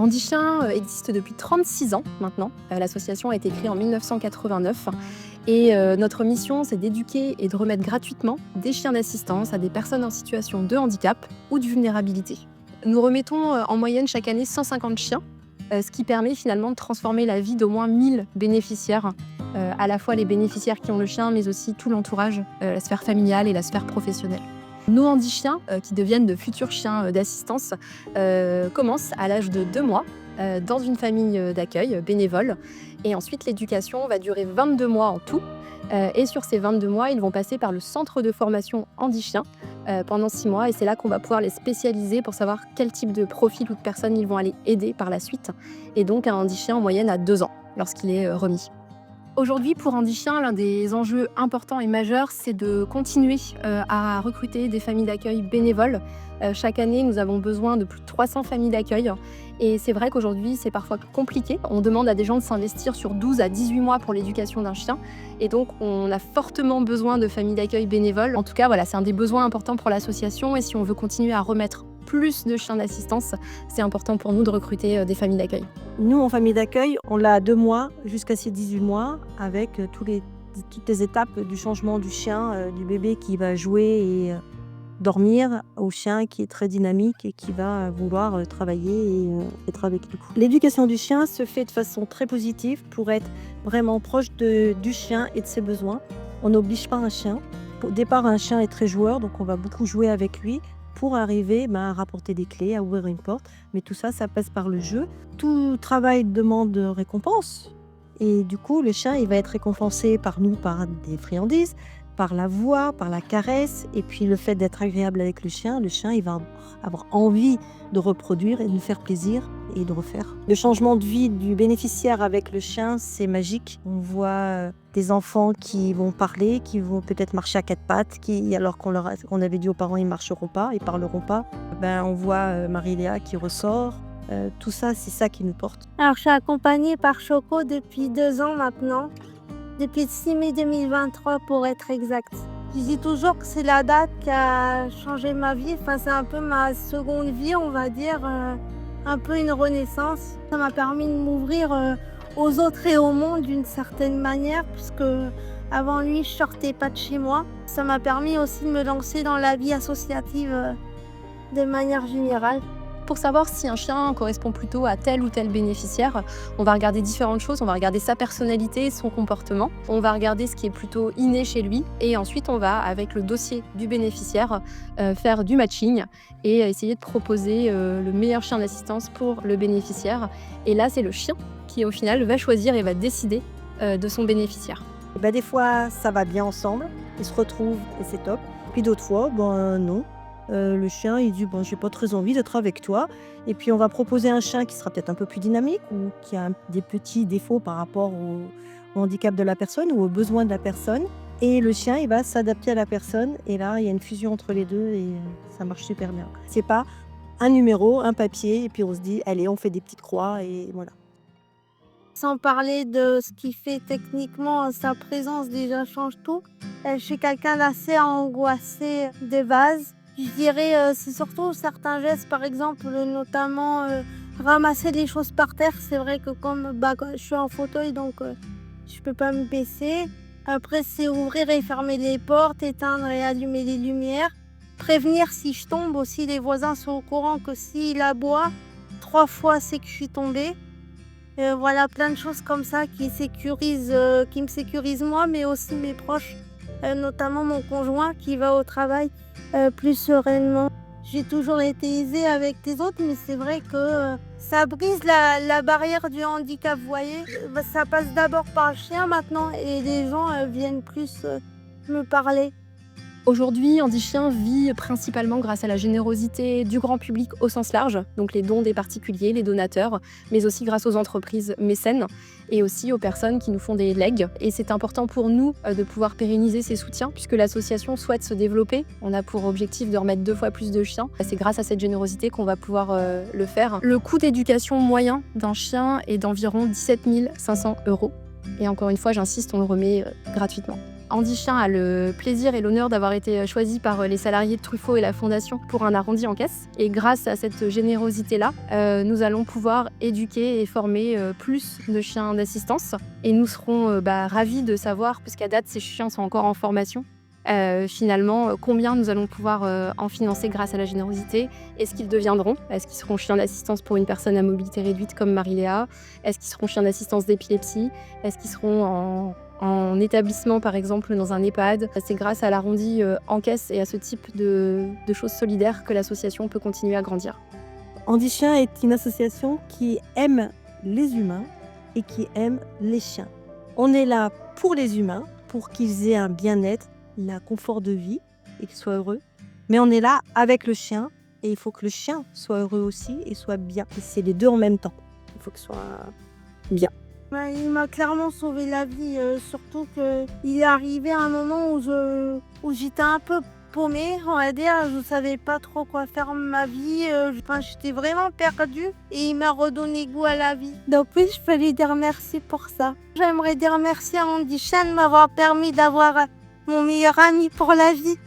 Andy Chien existe depuis 36 ans maintenant. L'association a été créée en 1989 et notre mission, c'est d'éduquer et de remettre gratuitement des chiens d'assistance à des personnes en situation de handicap ou de vulnérabilité. Nous remettons en moyenne chaque année 150 chiens, ce qui permet finalement de transformer la vie d'au moins 1000 bénéficiaires, à la fois les bénéficiaires qui ont le chien, mais aussi tout l'entourage, la sphère familiale et la sphère professionnelle. Nos handichiens, qui deviennent de futurs chiens d'assistance, commencent à l'âge de 2 mois dans une famille d'accueil bénévole. Et ensuite, l'éducation va durer 22 mois en tout. Et sur ces 22 mois, ils vont passer par le centre de formation handichien pendant 6 mois. Et c'est là qu'on va pouvoir les spécialiser pour savoir quel type de profil ou de personnes ils vont aller aider par la suite. Et donc, un handichien en moyenne a 2 ans lorsqu'il est remis. Aujourd'hui, pour Andy Chien, l'un des enjeux importants et majeurs, c'est de continuer à recruter des familles d'accueil bénévoles. Chaque année, nous avons besoin de plus de 300 familles d'accueil. Et c'est vrai qu'aujourd'hui, c'est parfois compliqué. On demande à des gens de s'investir sur 12 à 18 mois pour l'éducation d'un chien. Et donc, on a fortement besoin de familles d'accueil bénévoles. En tout cas, voilà, c'est un des besoins importants pour l'association. Et si on veut continuer à remettre plus de chiens d'assistance, c'est important pour nous de recruter des familles d'accueil. Nous, en famille d'accueil, on l'a à 2 mois jusqu'à ses 18 mois avec toutes les étapes du changement du chien, du bébé qui va jouer et dormir au chien qui est très dynamique et qui va vouloir travailler et être avec nous. L'éducation du chien se fait de façon très positive pour être vraiment proche du chien et de ses besoins. On n'oblige pas un chien. Au départ, un chien est très joueur, donc on va beaucoup jouer avec lui pour arriver à rapporter des clés, à ouvrir une porte. Mais tout ça, ça passe par le jeu. Tout travail demande récompense. Et du coup, le chien, il va être récompensé par nous, par des friandises, par la voix, par la caresse. Et puis le fait d'être agréable avec le chien, il va avoir envie de reproduire et de nous faire plaisir et de refaire. Le changement de vie du bénéficiaire avec le chien, c'est magique. On voit des enfants qui vont parler, qui vont peut-être marcher à 4 pattes, alors qu'on avait dit aux parents ils ne marcheront pas, ils ne parleront pas. On voit Marie-Léa qui ressort. Tout ça, c'est ça qui nous porte. Alors, je suis accompagnée par Choco depuis 2 ans maintenant, depuis le 6 mai 2023 pour être exact. Je dis toujours que c'est la date qui a changé ma vie. Enfin, c'est un peu ma seconde vie, on va dire, un peu une renaissance. Ça m'a permis de m'ouvrir aux autres et au monde d'une certaine manière, puisque avant lui, je sortais pas de chez moi. Ça m'a permis aussi de me lancer dans la vie associative de manière générale. Pour savoir si un chien correspond plutôt à tel ou tel bénéficiaire, on va regarder différentes choses. On va regarder sa personnalité, son comportement. On va regarder ce qui est plutôt inné chez lui. Et ensuite, on va, avec le dossier du bénéficiaire, faire du matching et essayer de proposer le meilleur chien d'assistance pour le bénéficiaire. Et là, c'est le chien qui, au final, va choisir et va décider de son bénéficiaire. Des fois, ça va bien ensemble. Ils se retrouvent et c'est top. Puis d'autres fois, non. Le chien, il dit j'ai pas très envie d'être avec toi. Et puis on va proposer un chien qui sera peut-être un peu plus dynamique ou qui a des petits défauts par rapport au handicap de la personne ou aux besoins de la personne. Et le chien, il va s'adapter à la personne. Et là, il y a une fusion entre les deux et ça marche super bien. C'est pas un numéro, un papier, et puis on se dit allez, on fait des petites croix et voilà. Sans parler de ce qui fait techniquement, sa présence déjà change tout. Je suis quelqu'un d'assez angoissé de base. Je dirais, c'est surtout certains gestes, par exemple, notamment ramasser des choses par terre. C'est vrai que comme je suis en fauteuil, donc je peux pas me baisser. Après, c'est ouvrir et fermer les portes, éteindre et allumer les lumières. Prévenir si je tombe aussi, les voisins sont au courant que s'il aboie 3 fois, c'est que je suis tombée. Voilà, plein de choses comme ça qui me sécurisent moi, mais aussi mes proches, notamment mon conjoint qui va au travail plus sereinement. J'ai toujours été aisée avec les autres, mais c'est vrai que ça brise la barrière du handicap, vous voyez. Ça passe d'abord par le chien maintenant et les gens viennent plus me parler. Aujourd'hui, Andy Chien vit principalement grâce à la générosité du grand public au sens large, donc les dons des particuliers, les donateurs, mais aussi grâce aux entreprises mécènes et aussi aux personnes qui nous font des legs. Et c'est important pour nous de pouvoir pérenniser ces soutiens puisque l'association souhaite se développer. On a pour objectif de remettre 2 fois plus de chiens. C'est grâce à cette générosité qu'on va pouvoir le faire. Le coût d'éducation moyen d'un chien est d'environ 17 500 €. Et encore une fois, j'insiste, on le remet gratuitement. Andy Chien a le plaisir et l'honneur d'avoir été choisi par les salariés de Truffaut et la Fondation pour un arrondi en caisse. Et grâce à cette générosité-là, nous allons pouvoir éduquer et former plus de chiens d'assistance. Et nous serons ravis de savoir, puisqu'à date, ces chiens sont encore en formation, finalement, combien nous allons pouvoir en financer grâce à la générosité. Est-ce qu'ils deviendront? Est-ce qu'ils seront chiens d'assistance pour une personne à mobilité réduite comme Marie-Léa? Est-ce qu'ils seront chiens d'assistance d'épilepsie? Est-ce qu'ils seront en établissement, par exemple, dans un EHPAD? C'est grâce à l'arrondi en caisse et à ce type de choses solidaires que l'association peut continuer à grandir. Andy Chien est une association qui aime les humains et qui aime les chiens. On est là pour les humains, pour qu'ils aient un bien-être, un confort de vie et qu'ils soient heureux. Mais on est là avec le chien et il faut que le chien soit heureux aussi et soit bien. Et c'est les deux en même temps. Il faut qu'il soit bien. Il m'a clairement sauvé la vie, surtout qu'il est arrivé à un moment où j'étais un peu paumée, on va dire. Je ne savais pas trop quoi faire de ma vie. J'étais vraiment perdue et il m'a redonné goût à la vie. Donc oui, je peux lui dire merci pour ça. J'aimerais dire merci à Andy Chien de m'avoir permis d'avoir mon meilleur ami pour la vie.